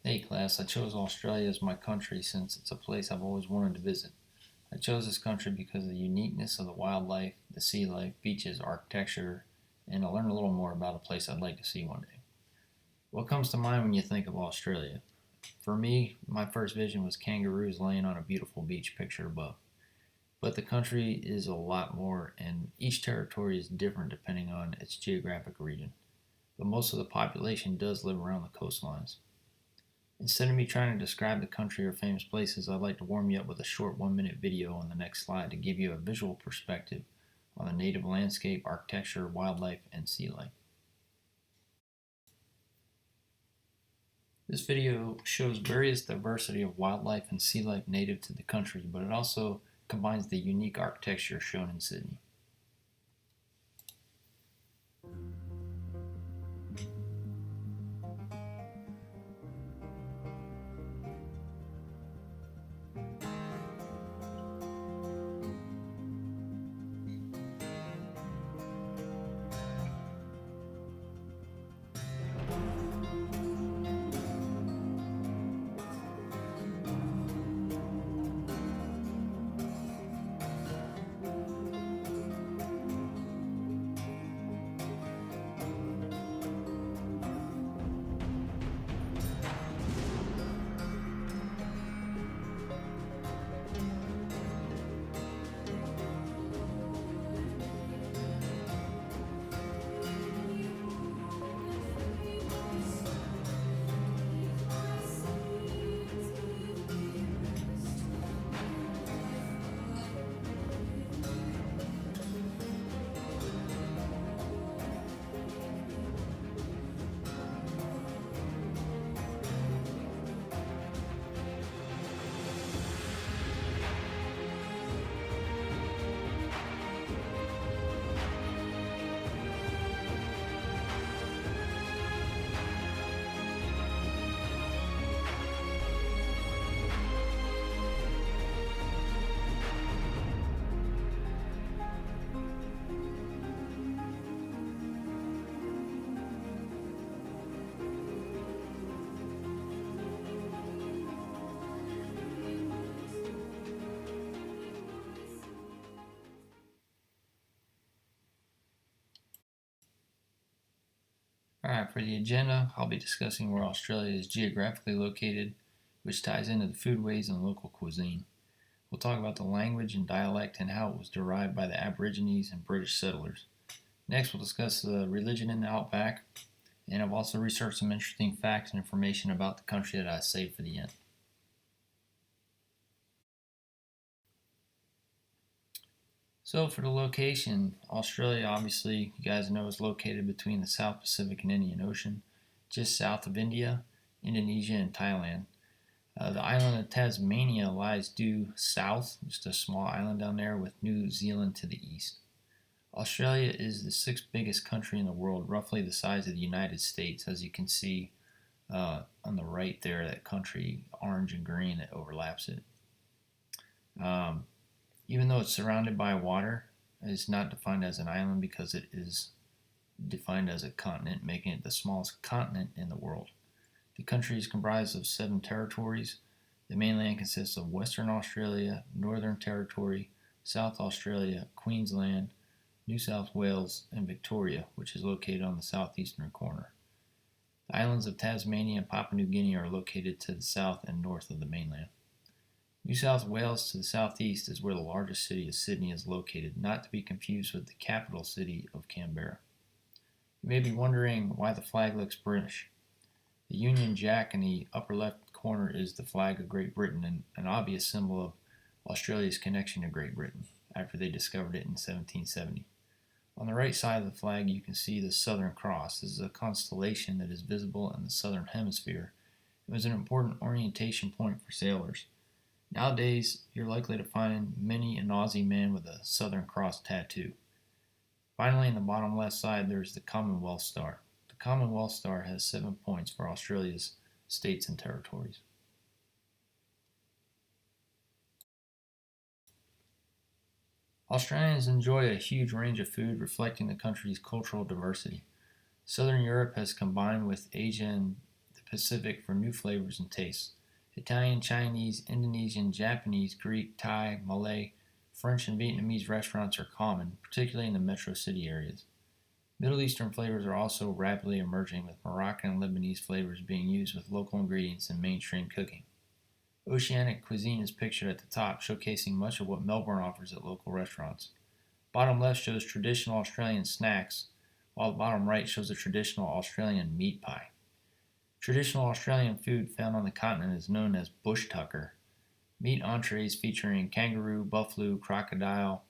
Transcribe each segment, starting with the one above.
Hey class, I chose Australia as my country since it's a place I've always wanted to visit. I chose this country because of the uniqueness of the wildlife, the sea life, beaches, architecture, and to learn a little more about a place I'd like to see one day. What comes to mind when you think of Australia? For me, my first vision was kangaroos laying on a beautiful beach picture above. But the country is a lot more, and each territory is different depending on its geographic region. But most of the population does live around the coastlines. Instead of me trying to describe the country or famous places, I'd like to warm you up with a short 1 minute video on the next slide to give you a visual perspective on the native landscape, architecture, wildlife, and sea life. This video shows various diversity of wildlife and sea life native to the country, but it also combines the unique architecture shown in Sydney. Alright, for the agenda, I'll be discussing where Australia is geographically located, which ties into the foodways and local cuisine. We'll talk about the language and dialect and how it was derived by the Aborigines and British settlers. Next, we'll discuss the religion in the outback, and I've also researched some interesting facts and information about the country that I saved for the end. So, for the location, Australia, obviously, you guys know, is located between the South Pacific and Indian Ocean, just south of India, Indonesia, and Thailand. The island of Tasmania lies due south, just a small island down there, with New Zealand to the east. Australia is the sixth biggest country in the world, roughly the size of the United States, as you can see on the right there, that country, orange and green, that overlaps it. Even though it's surrounded by water, it's not defined as an island because it is defined as a continent, making it the smallest continent in the world. The country is comprised of 7 territories. The mainland consists of Western Australia, Northern Territory, South Australia, Queensland, New South Wales, and Victoria, which is located on the southeastern corner. The islands of Tasmania and Papua New Guinea are located to the south and north of the mainland. New South Wales to the southeast is where the largest city of Sydney is located, not to be confused with the capital city of Canberra. You may be wondering why the flag looks British. The Union Jack in the upper left corner is the flag of Great Britain and an obvious symbol of Australia's connection to Great Britain after they discovered it in 1770. On the right side of the flag you can see the Southern Cross. This is a constellation that is visible in the southern hemisphere. It was an important orientation point for sailors. Nowadays, you're likely to find many an Aussie man with a Southern Cross tattoo. Finally, in the bottom left side, there's the Commonwealth Star. The Commonwealth Star has 7 points for Australia's states and territories. Australians enjoy a huge range of food reflecting the country's cultural diversity. Southern Europe has combined with Asia and the Pacific for new flavors and tastes. Italian, Chinese, Indonesian, Japanese, Greek, Thai, Malay, French, and Vietnamese restaurants are common, particularly in the metro city areas. Middle Eastern flavors are also rapidly emerging, with Moroccan and Lebanese flavors being used with local ingredients in mainstream cooking. Oceanic cuisine is pictured at the top, showcasing much of what Melbourne offers at local restaurants. Bottom left shows traditional Australian snacks, while the bottom right shows a traditional Australian meat pie. Traditional Australian food found on the continent is known as bush tucker. Meat entrees featuring kangaroo, buffalo, crocodile,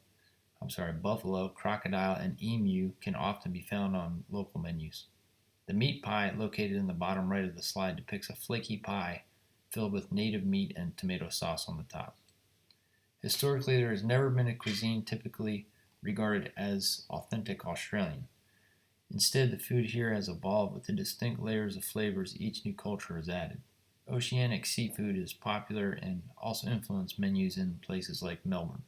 and emu can often be found on local menus. The meat pie, located in the bottom right of the slide, depicts a flaky pie filled with native meat and tomato sauce on the top. Historically, there has never been a cuisine typically regarded as authentic Australian. Instead, the food here has evolved with the distinct layers of flavors each new culture has added. Oceanic seafood is popular and also influenced menus in places like Melbourne.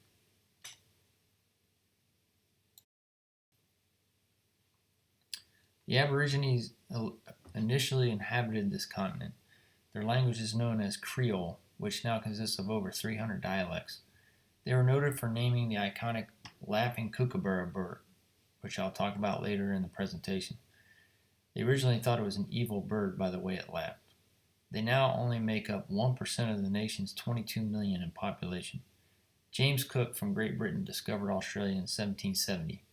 The Aborigines initially inhabited this continent. Their language is known as Creole, which now consists of over 300 dialects. They were noted for naming the iconic laughing kookaburra bird, which I'll talk about later in the presentation. They originally thought it was an evil bird by the way it laughed. They now only make up 1% of the nation's 22 million in population. James Cook from Great Britain discovered Australia in 1770.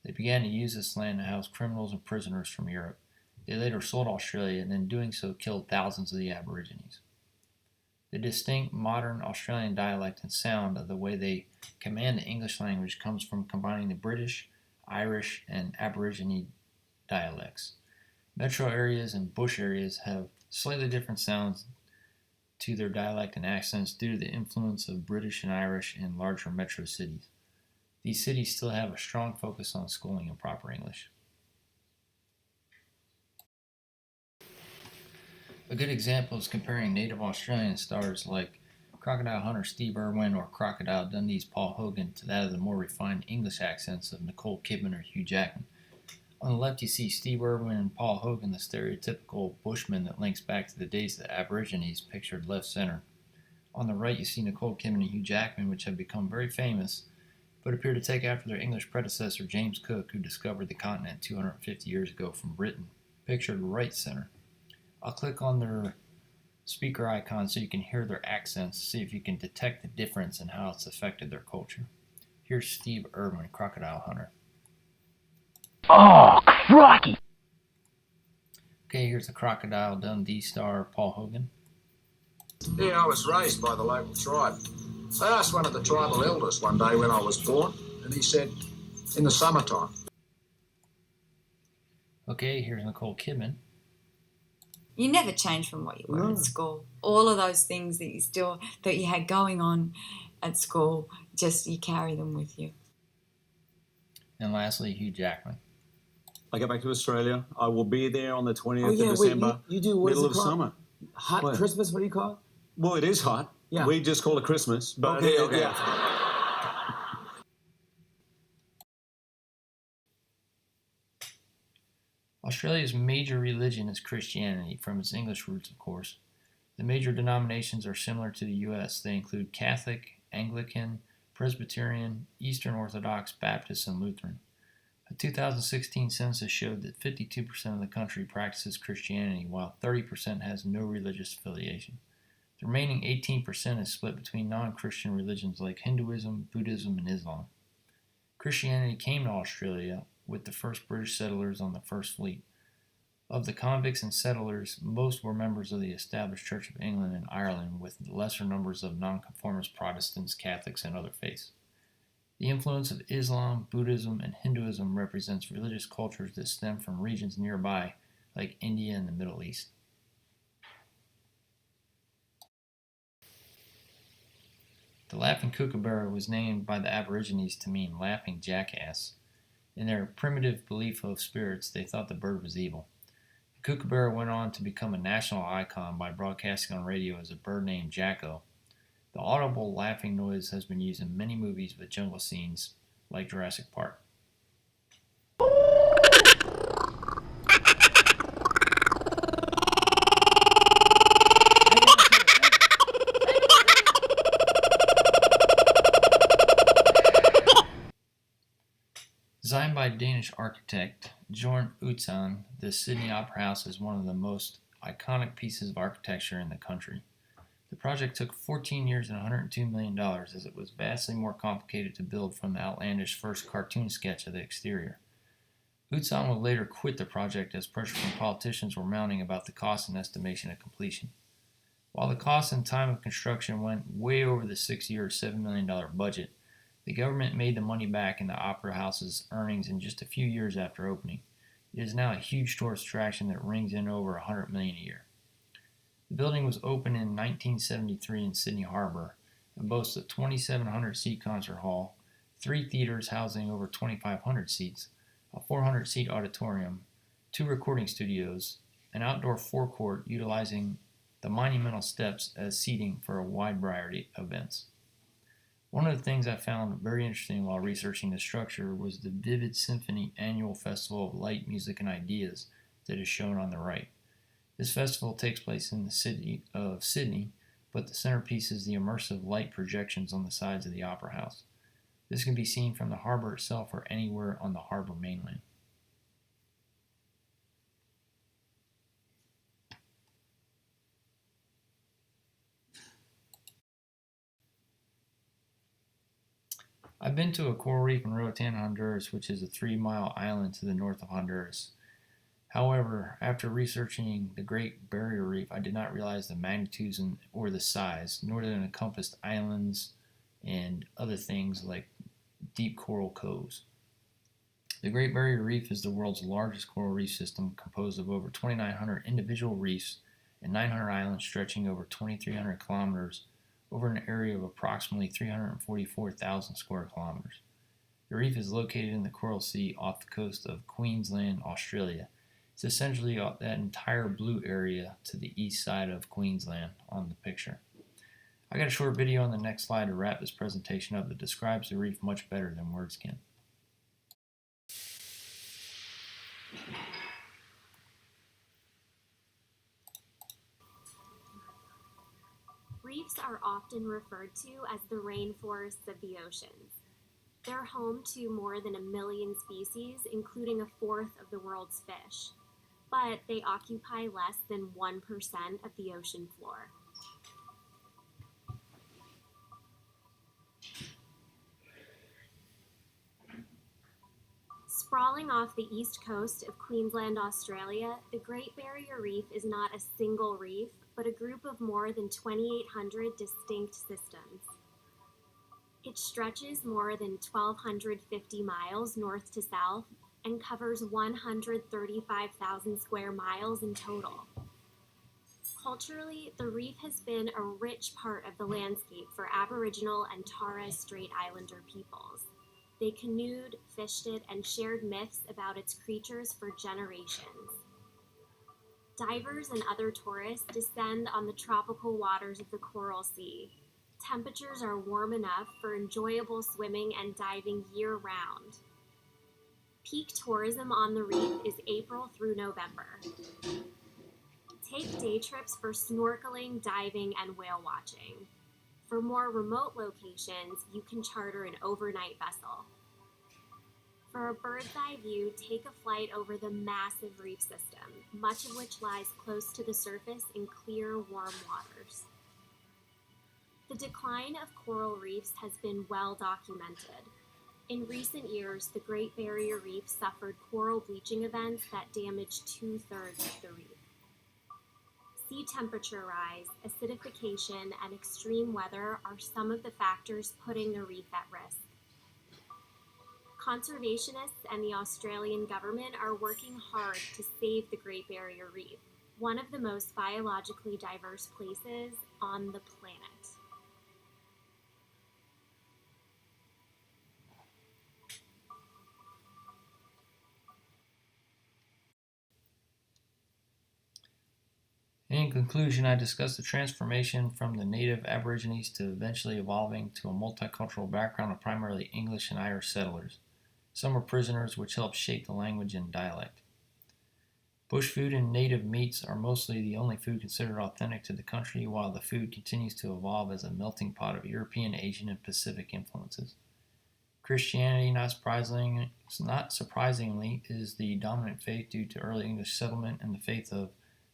They began to use this land to house criminals and prisoners from Europe. They later sold Australia and in doing so killed thousands of the Aborigines. The distinct modern Australian dialect and sound of the way they command the English language comes from combining the British, Irish, and Aborigine dialects. Metro areas and bush areas have slightly different sounds to their dialect and accents due to the influence of British and Irish in larger metro cities. These cities still have a strong focus on schooling in proper English. A good example is comparing native Australian stars like Crocodile Hunter Steve Irwin or Crocodile Dundee's Paul Hogan to that of the more refined English accents of Nicole Kidman or Hugh Jackman. On the left you see Steve Irwin and Paul Hogan, the stereotypical bushman that links back to the days of the Aborigines, pictured left center. On the right you see Nicole Kidman and Hugh Jackman, which have become very famous, but appear to take after their English predecessor James Cook, who discovered the continent 250 years ago from Britain, pictured right center. I'll click on their speaker icon so you can hear their accents, see if you can detect the difference in how it's affected their culture. Here's Steve Irwin, Crocodile Hunter. Oh, crikey! Okay, here's the Crocodile Dundee star, Paul Hogan. Yeah, I was raised by the local tribe. I asked one of the tribal elders one day when I was born, and he said, in the summertime. Okay, here's Nicole Kidman. You never change from what you were at school. All of those things that you had going on at school, just you carry them with you. And lastly, Hugh Jackman. I get back to Australia. I will be there on the 20th of December, you do what middle is of it called? summer. Hot What? Christmas? What do you call it? Well, it is hot. Yeah. We just call it Christmas. But Okay. yeah. Australia's major religion is Christianity, from its English roots, of course. The major denominations are similar to the U.S. They include Catholic, Anglican, Presbyterian, Eastern Orthodox, Baptist, and Lutheran. A 2016 census showed that 52% of the country practices Christianity, while 30% has no religious affiliation. The remaining 18% is split between non-Christian religions like Hinduism, Buddhism, and Islam. Christianity came to Australia with the first British settlers on the First Fleet. Of the convicts and settlers, most were members of the established Church of England and Ireland, with lesser numbers of nonconformist Protestants, Catholics, and other faiths. The influence of Islam, Buddhism, and Hinduism represents religious cultures that stem from regions nearby, like India and the Middle East. The laughing kookaburra was named by the Aborigines to mean laughing jackass. In their primitive belief of spirits, they thought the bird was evil. The kookaburra went on to become a national icon by broadcasting on radio as a bird named Jacko. The audible laughing noise has been used in many movies with jungle scenes, like Jurassic Park. Danish architect Jorn Utzon, the Sydney Opera House is one of the most iconic pieces of architecture in the country. The project took 14 years and $102 million as it was vastly more complicated to build from the outlandish first cartoon sketch of the exterior. Utzon would later quit the project as pressure from politicians were mounting about the cost and estimation of completion. While the cost and time of construction went way over the 6-year, $7 million budget, the government made the money back in the Opera House's earnings in just a few years after opening. It is now a huge tourist attraction that rings in over $100 million a year. The building was opened in 1973 in Sydney Harbor and boasts a 2,700-seat concert hall, 3 theaters housing over 2,500 seats, a 400-seat auditorium, 2 recording studios, an outdoor forecourt utilizing the monumental steps as seating for a wide variety of events. One of the things I found very interesting while researching the structure was the Vivid Symphony Annual Festival of Light, Music, and Ideas that is shown on the right. This festival takes place in the city of Sydney, but the centerpiece is the immersive light projections on the sides of the Opera House. This can be seen from the harbor itself or anywhere on the harbor mainland. I've been to a coral reef in Roatan, Honduras, which is a 3-mile island to the north of Honduras. However, after researching the Great Barrier Reef, I did not realize the magnitudes or the size, nor did it encompass islands and other things like deep coral coves. The Great Barrier Reef is the world's largest coral reef system, composed of over 2,900 individual reefs and 900 islands stretching over 2,300 kilometers over an area of approximately 344,000 square kilometers. The reef is located in the Coral Sea off the coast of Queensland, Australia. It's essentially that entire blue area to the east side of Queensland on the picture. I got a short video on the next slide to wrap this presentation up that describes the reef much better than words can. Reefs are often referred to as the rainforests of the oceans. They're home to more than 1 million species, including 1/4 of the world's fish, but they occupy less than 1% of the ocean floor. Sprawling off the east coast of Queensland, Australia, the Great Barrier Reef is not a single reef, but a group of more than 2,800 distinct systems. It stretches more than 1,250 miles north to south and covers 135,000 square miles in total. Culturally, the reef has been a rich part of the landscape for Aboriginal and Torres Strait Islander peoples. They canoed, fished it, and shared myths about its creatures for generations. Divers and other tourists descend on the tropical waters of the Coral Sea. Temperatures are warm enough for enjoyable swimming and diving year-round. Peak tourism on the reef is April through November. Take day trips for snorkeling, diving, and whale watching. For more remote locations, you can charter an overnight vessel. For a bird's-eye view, take a flight over the massive reef system, much of which lies close to the surface in clear, warm waters. The decline of coral reefs has been well documented. In recent years, the Great Barrier Reef suffered coral bleaching events that damaged 2/3 of the reef. Sea temperature rise, acidification, and extreme weather are some of the factors putting the reef at risk. Conservationists and the Australian government are working hard to save the Great Barrier Reef, one of the most biologically diverse places on the planet. In conclusion, I discussed the transformation from the native Aborigines to eventually evolving to a multicultural background of primarily English and Irish settlers. Some were prisoners, which helped shape the language and dialect. Bush food and native meats are mostly the only food considered authentic to the country, while the food continues to evolve as a melting pot of European, Asian, and Pacific influences. Christianity, not surprisingly, is the dominant faith due to early English settlement and the faith of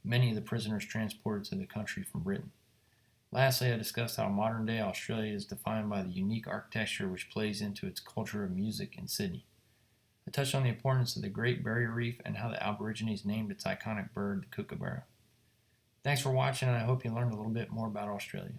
many of the prisoners transported to the country from Britain. Lastly, I discussed how modern-day Australia is defined by the unique architecture which plays into its culture of music in Sydney. I touched on the importance of the Great Barrier Reef and how the Aborigines named its iconic bird the kookaburra. Thanks for watching, and I hope you learned a little bit more about Australia.